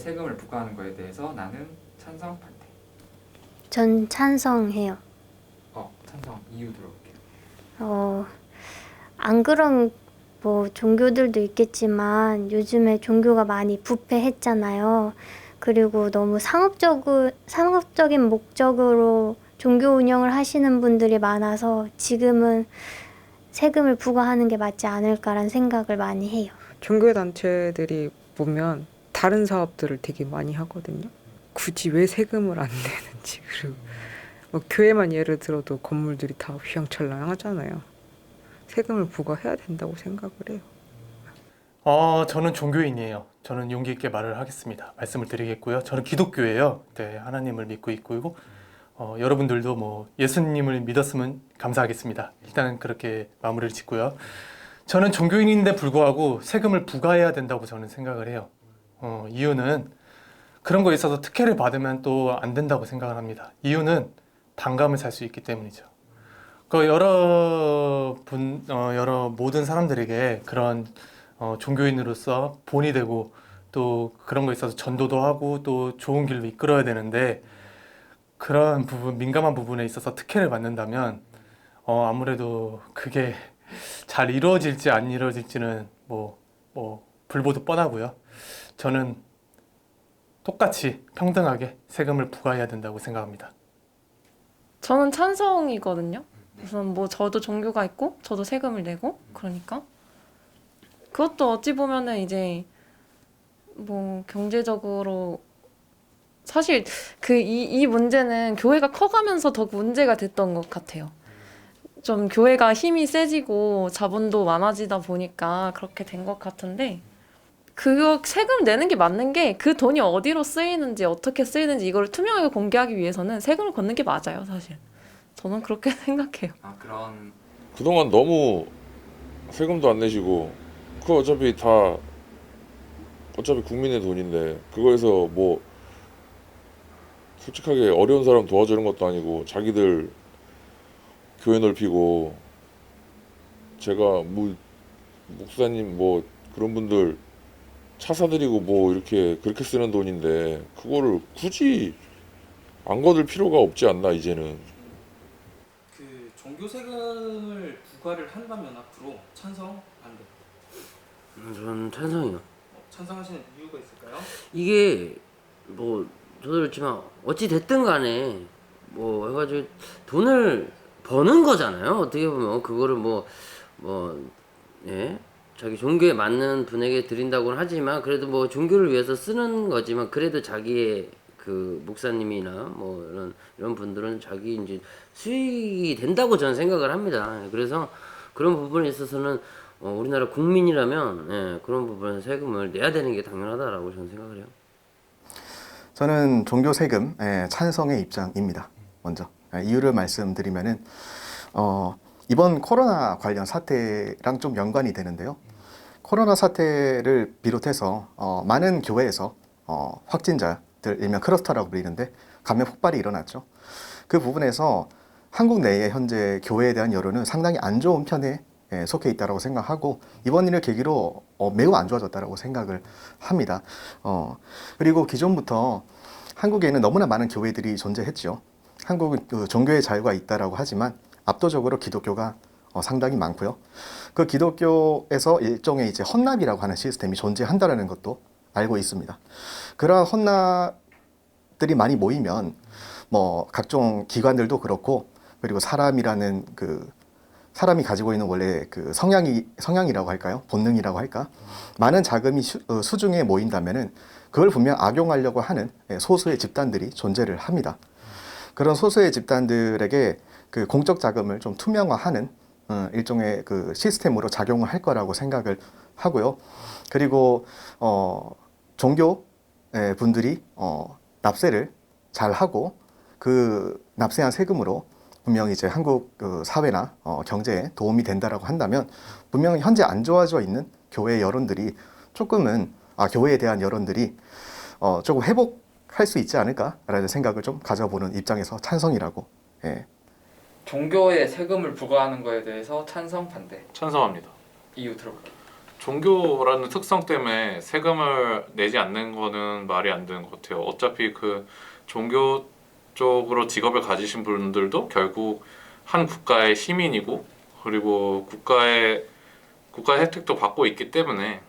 세금을 부과하는 거에 대해서 나는 찬성, 반대. 전 찬성해요. 찬성. 이유 들어볼게요. 안 그런 뭐 종교들도 있겠지만 요즘에 종교가 많이 부패했잖아요. 그리고 너무 상업적인 목적으로 종교 운영을 하시는 분들이 많아서 지금은 세금을 부과하는 게 맞지 않을까라는 생각을 많이 해요. 종교단체들이 보면 다른 사업들을 되게 많이 하거든요. 굳이 왜 세금을 안 내는지. 그리고 뭐 교회만 예를 들어도 건물들이 다 휘황찬란하잖아요. 세금을 부과해야 된다고 생각을 해요. 저는 종교인이에요. 저는 용기 있게 말을 하겠습니다. 말씀을 드리겠고요. 저는 기독교예요. 네, 하나님을 믿고 있고 여러분들도 뭐 예수님을 믿었으면 감사하겠습니다. 일단 그렇게 마무리를 짓고요. 저는 종교인인데 불구하고 세금을 부과해야 된다고 저는 생각을 해요. 이유는 그런 거에 있어서 특혜를 받으면 또 안 된다고 생각을 합니다. 이유는 반감을 살 수 있기 때문이죠. 여러 모든 사람들에게 그런 종교인으로서 본이 되고 또 그런 거에 있어서 전도도 하고 또 좋은 길로 이끌어야 되는데 그런 부분, 민감한 부분에 있어서 특혜를 받는다면 아무래도 그게 잘 이루어질지 안 이루어질지는 불보듯 뻔하고요. 저는 똑같이 평등하게 세금을 부과해야 된다고 생각합니다. 저는 찬성이거든요. 우선 뭐 저도 종교가 있고 저도 세금을 내고 그러니까 그것도 어찌 보면은 이제 뭐 경제적으로 사실 이 문제는 교회가 커가면서 더 문제가 됐던 것 같아요. 좀 교회가 힘이 세지고 자본도 많아지다 보니까 그렇게 된 것 같은데 그거 세금 내는 게 맞는 게 그 돈이 어디로 쓰이는지 어떻게 쓰이는지 이걸 투명하게 공개하기 위해서는 세금을 걷는 게 맞아요, 사실. 저는 그렇게 생각해요. 그런 그동안 너무 세금도 안 내시고 그거 어차피 국민의 돈인데 그거에서 뭐 솔직하게 어려운 사람 도와주는 것도 아니고 자기들 교회 넓히고 제가 목사님 뭐 그런 분들 차 사드리고 뭐 이렇게 그렇게 쓰는 돈인데 그거를 굳이 안 거둘 필요가 없지 않나 이제는. 그 종교 세금을 부과를 한다면 앞으로 찬성, 반대? 저는 찬성이요. 찬성하시는 이유가 있을까요? 이게 뭐 저도 그렇지만 어찌 됐든 간에 뭐 해가지고 돈을 버는 거잖아요. 어떻게 보면 그거를 예? 자기 종교에 맞는 분에게 드린다고는 하지만 그래도 뭐 종교를 위해서 쓰는 거지만 그래도 자기의 그 목사님이나 뭐 이런 분들은 자기 이제 수익이 된다고 저는 생각을 합니다. 그래서 그런 부분에 있어서는 우리나라 국민이라면 예, 그런 부분에 세금을 내야 되는 게 당연하다라고 저는 생각을 해요. 저는 종교 세금 찬성의 입장입니다. 먼저 이유를 말씀드리면은 이번 코로나 관련 사태랑 좀 연관이 되는데요. 코로나 사태를 비롯해서 많은 교회에서 확진자들, 일명 클러스터라고 불리는데 감염 폭발이 일어났죠. 그 부분에서 한국 내에 현재 교회에 대한 여론은 상당히 안 좋은 편에 속해 있다고 생각하고 이번 일을 계기로 매우 안 좋아졌다고 생각을 합니다. 그리고 기존부터 한국에는 너무나 많은 교회들이 존재했죠. 한국은 그 종교의 자유가 있다라고 하지만 압도적으로 기독교가 상당히 많고요. 그 기독교에서 일종의 이제 헌납이라고 하는 시스템이 존재한다라는 것도 알고 있습니다. 그러한 헌납들이 많이 모이면 뭐 각종 기관들도 그렇고 그리고 사람이라는 사람이 가지고 있는 원래 그 성향이라고 할까요? 본능이라고 할까? 많은 자금이 수중에 모인다면은 그걸 분명 악용하려고 하는 소수의 집단들이 존재를 합니다. 그런 소수의 집단들에게 그 공적 자금을 좀 투명화하는 일종의 그 시스템으로 작용을 할 거라고 생각을 하고요. 그리고 종교 분들이 납세를 잘 하고 그 납세한 세금으로 분명히 이제 한국 그 사회나 경제에 도움이 된다라고 한다면 분명히 현재 안 좋아져 있는 교회 여론들이 조금은 교회에 대한 여론들이 조금 회복할 수 있지 않을까라는 생각을 좀 가져보는 입장에서 찬성이라고. 종교에 세금을 부과하는 거에 대해서 찬성, 반대. 찬성합니다. 이유 들어볼게요. 종교라는 특성 때문에 세금을 내지 않는 거는 말이 안 되는 것 같아요. 어차피 그 종교 쪽으로 직업을 가지신 분들도 결국 한 국가의 시민이고, 그리고 국가의 혜택도 받고 있기 때문에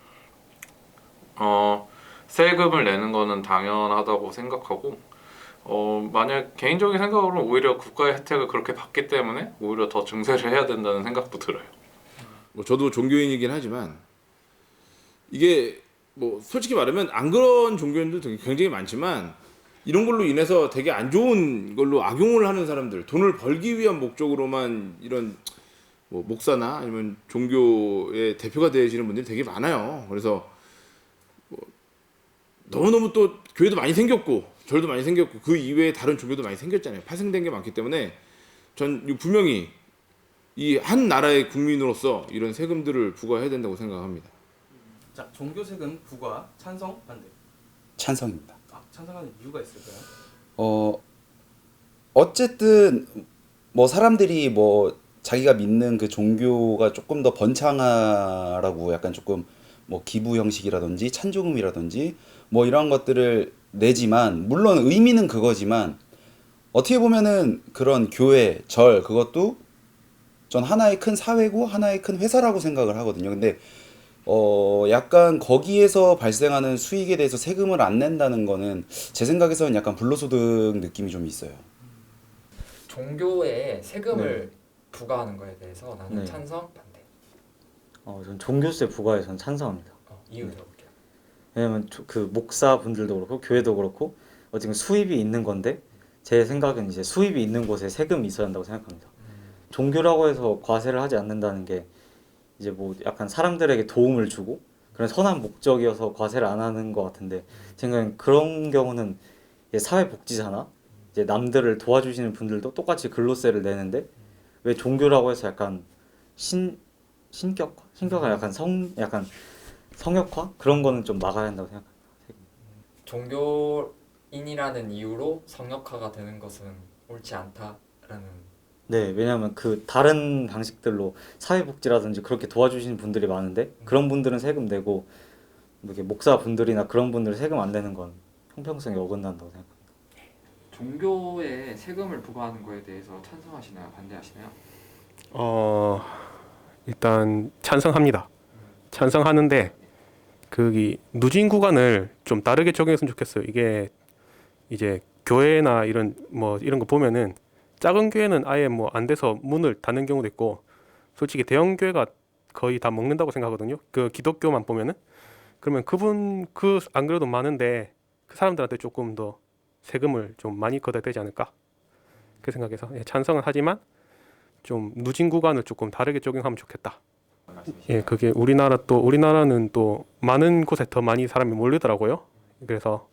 세금을 내는 거는 당연하다고 생각하고, 만약 개인적인 생각으로는 오히려 국가의 혜택을 그렇게 받기 때문에 오히려 더 증세를 해야 된다는 생각도 들어요. 뭐 저도 종교인이긴 하지만 이게 뭐 솔직히 말하면 안 그런 종교인들도 굉장히 많지만 이런 걸로 인해서 되게 안 좋은 걸로 악용을 하는 사람들, 돈을 벌기 위한 목적으로만 이런 뭐 목사나 아니면 종교의 대표가 되시는 분들이 되게 많아요. 그래서 뭐 너무너무 또 교회도 많이 생겼고 절도 많이 생겼고 그 이외에 다른 종교도 많이 생겼잖아요. 파생된 게 많기 때문에 전 분명히 이 한 나라의 국민으로서 이런 세금들을 부과해야 된다고 생각합니다. 자, 종교 세금 부과 찬성 반대. 찬성입니다. 찬성하는 이유가 있을까요? 어쨌든 뭐 사람들이 뭐 자기가 믿는 그 종교가 조금 더 번창하라고 약간 조금 뭐 기부 형식이라든지 찬조금이라든지 뭐 이런 것들을 내지만, 물론 의미는 그거지만 어떻게 보면은 그런 교회, 절 그것도 전 하나의 큰 사회고 하나의 큰 회사라고 생각을 하거든요. 근데 약간 거기에서 발생하는 수익에 대해서 세금을 안 낸다는 거는 제 생각에서는 약간 불로소득 느낌이 좀 있어요. 종교에 세금을 부과하는 거에 대해서 나는 찬성 반대. 전 종교세 부과에 전 찬성합니다. 이유 들어볼게요. 왜냐면 그 목사분들도 그렇고 교회도 그렇고 어쨌든 수입이 있는 건데 제 생각은 이제 수입이 있는 곳에 세금이 있어야 한다고 생각합니다. 종교라고 해서 과세를 하지 않는다는 게 이제 뭐 약간 사람들에게 도움을 주고 그런 선한 목적이어서 과세를 안 하는 것 같은데, 제 생각엔 그런 경우는 사회복지사나 이제 남들을 도와주시는 분들도 똑같이 근로세를 내는데 왜 종교라고 해서 약간 신격화 약간 성역화 그런 거는 좀 막아야 한다고 생각합니다. 종교인이라는 이유로 성역화가 되는 것은 옳지 않다라는. 네, 왜냐하면 그 다른 방식들로 사회복지라든지 그렇게 도와주시는 분들이 많은데 그런 분들은 세금 내고 이렇게 목사분들이나 그런 분들 세금 안 내는 건 형평성에 어긋난다고 생각합니다. 종교에 세금을 부과하는 거에 대해서 찬성하시나요? 반대하시나요? 일단 찬성합니다. 찬성하는데 그 누진 구간을 좀 다르게 적용했으면 좋겠어요. 이게 이제 교회나 이런 거 보면은 작은 교회는 아예 뭐 안 돼서 문을 닫는 경우도 있고, 솔직히 대형 교회가 거의 다 먹는다고 생각하거든요. 그 기독교만 보면은. 그러면 안 그래도 많은데 그 사람들한테 조금 더 세금을 좀 많이 걷어야 되지 않을까, 그 생각해서 찬성은 하지만 좀 누진 구간을 조금 다르게 적용하면 좋겠다. 그게 우리나라는 또 많은 곳에 더 많이 사람이 몰리더라고요. 그래서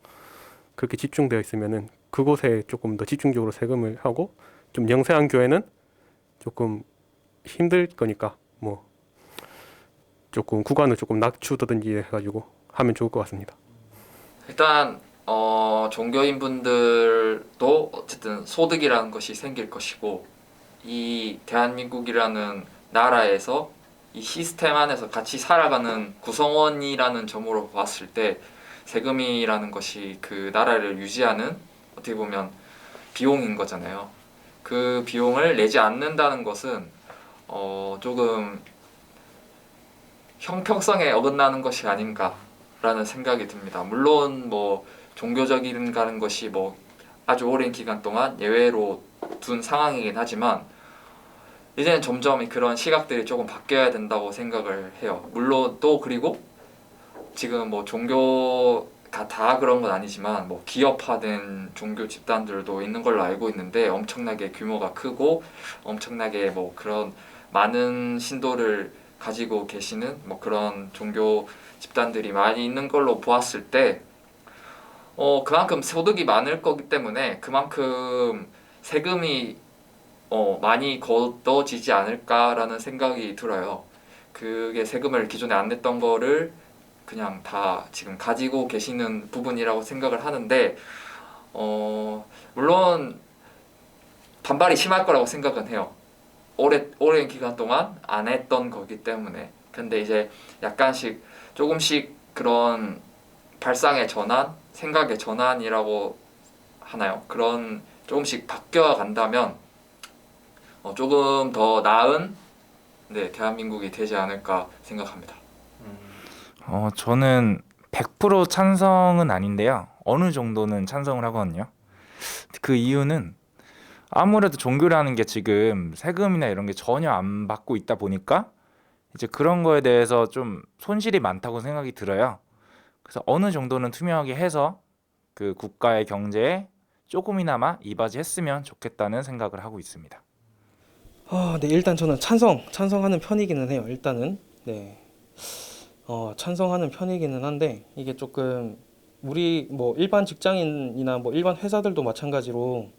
그렇게 집중되어 있으면은 그곳에 조금 더 집중적으로 세금을 하고, 좀 영세한 교회는 조금 힘들 거니까 뭐 조금 구간을 조금 낮추든지 해가지고 하면 좋을 것 같습니다. 일단 종교인분들도 어쨌든 소득이라는 것이 생길 것이고, 이 대한민국이라는 나라에서 이 시스템 안에서 같이 살아가는 구성원이라는 점으로 봤을 때 세금이라는 것이 그 나라를 유지하는 어떻게 보면 비용인 거잖아요. 그 비용을 내지 않는다는 것은 조금 형평성에 어긋나는 것이 아닌가라는 생각이 듭니다. 물론 뭐 종교적인 가는 것이 뭐 아주 오랜 기간 동안 예외로 둔 상황이긴 하지만 이제는 점점 그런 시각들이 조금 바뀌어야 된다고 생각을 해요. 물론 또 그리고 지금 뭐 종교가 다 그런 건 아니지만 뭐 기업화된 종교 집단들도 있는 걸로 알고 있는데 엄청나게 규모가 크고 엄청나게 뭐 그런 많은 신도를 가지고 계시는 뭐 그런 종교 집단들이 많이 있는 걸로 보았을 때 그만큼 소득이 많을 거기 때문에 그만큼 세금이 많이 걷어지지 않을까라는 생각이 들어요. 그게 세금을 기존에 안 냈던 거를 그냥 다 지금 가지고 계시는 부분이라고 생각을 하는데 물론 반발이 심할 거라고 생각은 해요. 오랜 기간 동안 안 했던 거기 때문에. 근데 이제 약간씩 조금씩 그런 발상의 전환, 생각의 전환이라고 하나요? 그런 조금씩 바뀌어 간다면 조금 더 나은 대한민국이 되지 않을까 생각합니다. 저는 100% 찬성은 아닌데요. 어느 정도는 찬성을 하거든요. 그 이유는 아무래도 종교라는 게 지금 세금이나 이런 게 전혀 안 받고 있다 보니까 이제 그런 거에 대해서 좀 손실이 많다고 생각이 들어요. 그래서 어느 정도는 투명하게 해서 그 국가의 경제에 조금이나마 이바지했으면 좋겠다는 생각을 하고 있습니다. 네, 일단 저는 찬성하는 편이기는 해요. 일단은 네, 찬성하는 편이기는 한데 이게 조금 우리 뭐 일반 직장인이나 뭐 일반 회사들도 마찬가지로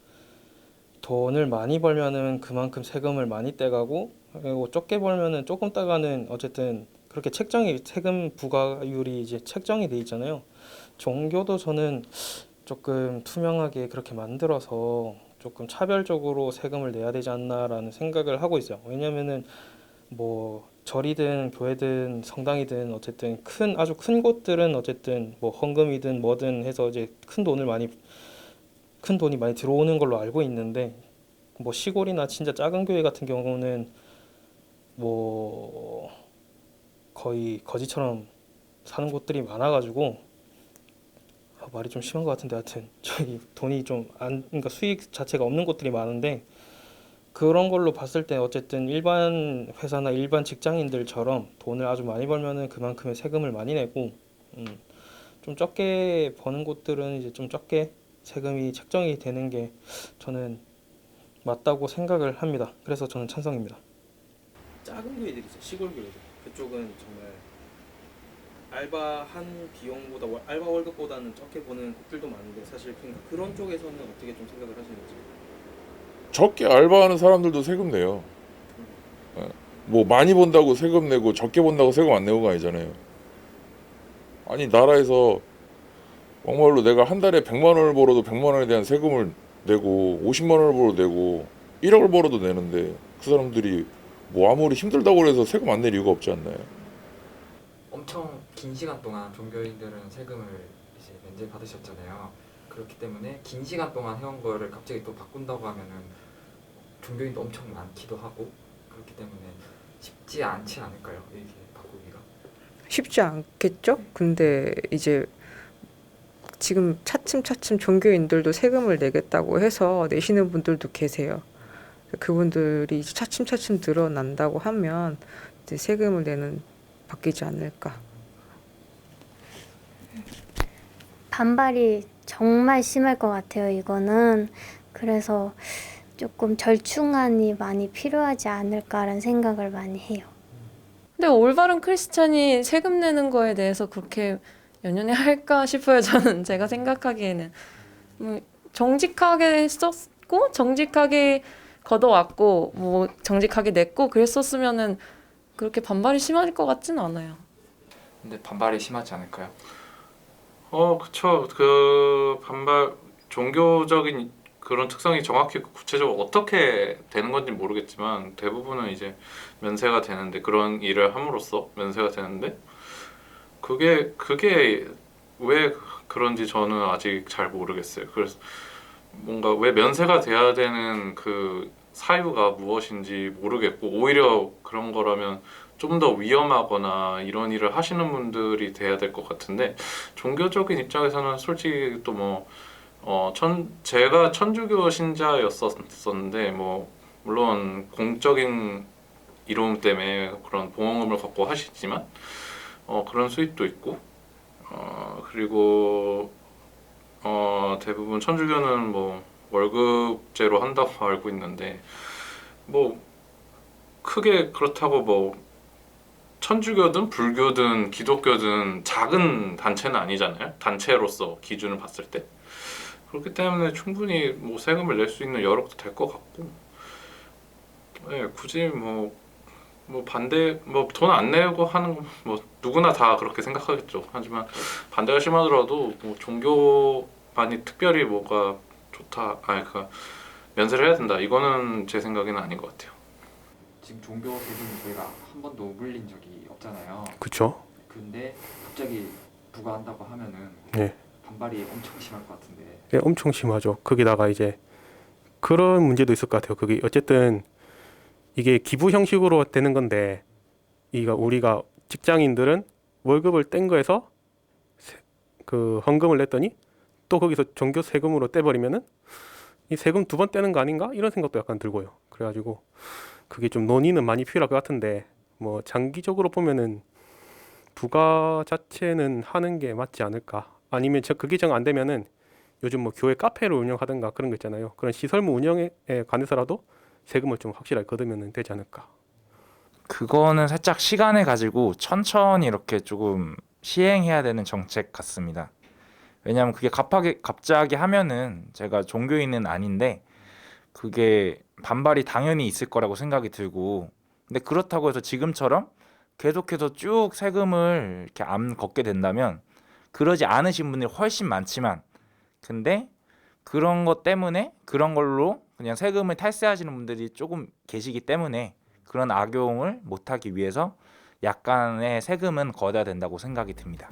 돈을 많이 벌면은 그만큼 세금을 많이 떼가고 그리고 적게 벌면은 조금 따가는 어쨌든 그렇게 세금 부과율이 이제 책정이 돼 있잖아요. 종교도 저는 조금 투명하게 그렇게 만들어서 조금 차별적으로 세금을 내야 되지 않나라는 생각을 하고 있어요. 왜냐면은 뭐 절이든 교회든 성당이든 어쨌든 아주 큰 곳들은 어쨌든 뭐 헌금이든 뭐든 해서 이제 큰 돈이 많이 들어오는 걸로 알고 있는데 뭐 시골이나 진짜 작은 교회 같은 경우는 뭐 거의 거지처럼 사는 곳들이 많아가지고 말이 좀 심한 것 같은데 하여튼 저기 돈이 그러니까 수익 자체가 없는 곳들이 많은데 그런 걸로 봤을 때 어쨌든 일반 회사나 일반 직장인들처럼 돈을 아주 많이 벌면은 그만큼의 세금을 많이 내고 좀 적게 버는 곳들은 이제 좀 적게 세금이 책정이 되는 게 저는 맞다고 생각을 합니다. 그래서 저는 찬성입니다. 작은 교회들 있어요. 시골 교회들. 그쪽은 정말 알바한 비용보다 알바 월급보다는 적게 버는 곳들도 많은데 사실 그러니까 그런 쪽에서는 어떻게 좀 생각을 하시는지. 적게 알바하는 사람들도 세금 내요. 뭐 많이 번다고 세금 내고 적게 번다고 세금 안 내고가 아니잖아요. 아니 나라에서 정말로 내가 한 달에 100만 원을 벌어도 100만 원에 대한 세금을 내고 50만 원을 벌어도 내고 1억을 벌어도 내는데 그 사람들이 뭐 아무리 힘들다고 해서 세금 안 낼 이유가 없지 않나요? 엄청 긴 시간 동안 종교인들은 세금을 이제 면제 받으셨잖아요. 그렇기 때문에 긴 시간 동안 해온 거를 갑자기 또 바꾼다고 하면은 종교인도 엄청 많기도 하고 그렇기 때문에 쉽지 않지 않을까요? 이게 바꾸기가. 쉽지 않겠죠? 근데 이제 지금 차츰차츰 종교인들도 세금을 내겠다고 해서 내시는 분들도 계세요. 그분들이 이제 차츰차츰 늘어난다고 하면 이제 세금을 바뀌지 않을까. 반발이 정말 심할 것 같아요, 이거는. 그래서 조금 절충안이 많이 필요하지 않을까라는 생각을 많이 해요. 근데 올바른 크리스찬이 세금 내는 거에 대해서 그렇게 연연해 할까 싶어요. 저는 제가 생각하기에는 정직하게 썼고 정직하게 걷어왔고 뭐 정직하게 냈고 그랬었으면은 그렇게 반발이 심할 것 같지는 않아요. 근데 반발이 심하지 않을까요? 그쵸. 그 반발 종교적인 그런 특성이 정확히 구체적으로 어떻게 되는 건지 모르겠지만 대부분은 이제 면세가 되는데 그런 일을 함으로써 면세가 되는데 그게 왜 그런지 저는 아직 잘 모르겠어요. 그래서 뭔가 왜 면세가 돼야 되는 그 사유가 무엇인지 모르겠고 오히려 그런 거라면 좀 더 위험하거나 이런 일을 하시는 분들이 돼야 될 것 같은데 종교적인 입장에서는 솔직히 또 뭐 제가 천주교 신자였었는데 뭐 물론 공적인 이름 때문에 그런 보험금을 걷고 하시지만 그런 수입도 있고 그리고 대부분 천주교는 뭐 월급제로 한다고 알고 있는데 뭐 크게 그렇다고 뭐 천주교든 불교든 기독교든 작은 단체는 아니잖아요. 단체로서 기준을 봤을 때 그렇기 때문에 충분히 뭐 세금을 낼 수 있는 여력도 될 것 같고 굳이 뭐 반대 돈 안 내고 하는 거 뭐 누구나 다 그렇게 생각하겠죠. 하지만 반대가 심하더라도 뭐 종교만이 특별히 뭐가 좋다, 그러니까 면세를 해야 된다. 이거는 제 생각에는 아닌 것 같아요. 지금 종교 세금이 저희가 한 번도 물린 적이 없잖아요. 그쵸? 근데 갑자기 부과한다고 하면은 네. 반발이 엄청 심할 것 같은데. 네, 엄청 심하죠. 거기다가 이제 그런 문제도 있을 것 같아요. 그게 어쨌든 이게 기부 형식으로 되는 건데, 이가 우리가 직장인들은 월급을 뗀 거에서 그 헌금을 냈더니 또 거기서 종교 세금으로 떼버리면은 이 세금 2번 떼는 거 아닌가? 이런 생각도 약간 들고요. 그래가지고 그게 좀 논의는 많이 필요할 것 같은데, 뭐 장기적으로 보면은 부가 자체는 하는 게 맞지 않을까? 아니면 그게 정 안 되면은 요즘 뭐 교회 카페를 운영하든가 그런 거 있잖아요. 그런 시설물 운영에 관해서라도 세금을 좀 확실하게 걷으면 되지 않을까? 그거는 살짝 시간을 가지고 천천히 이렇게 조금 시행해야 되는 정책 같습니다. 왜냐하면 그게 갑자기 하면은 제가 종교인은 아닌데 그게 반발이 당연히 있을 거라고 생각이 들고, 근데 그렇다고 해서 지금처럼 계속해서 쭉 세금을 이렇게 안 걷게 된다면 그러지 않으신 분들이 훨씬 많지만, 근데 그런 것 때문에 그런 걸로 그냥 세금을 탈세하시는 분들이 조금 계시기 때문에 그런 악용을 못하기 위해서 약간의 세금은 걷어야 된다고 생각이 듭니다.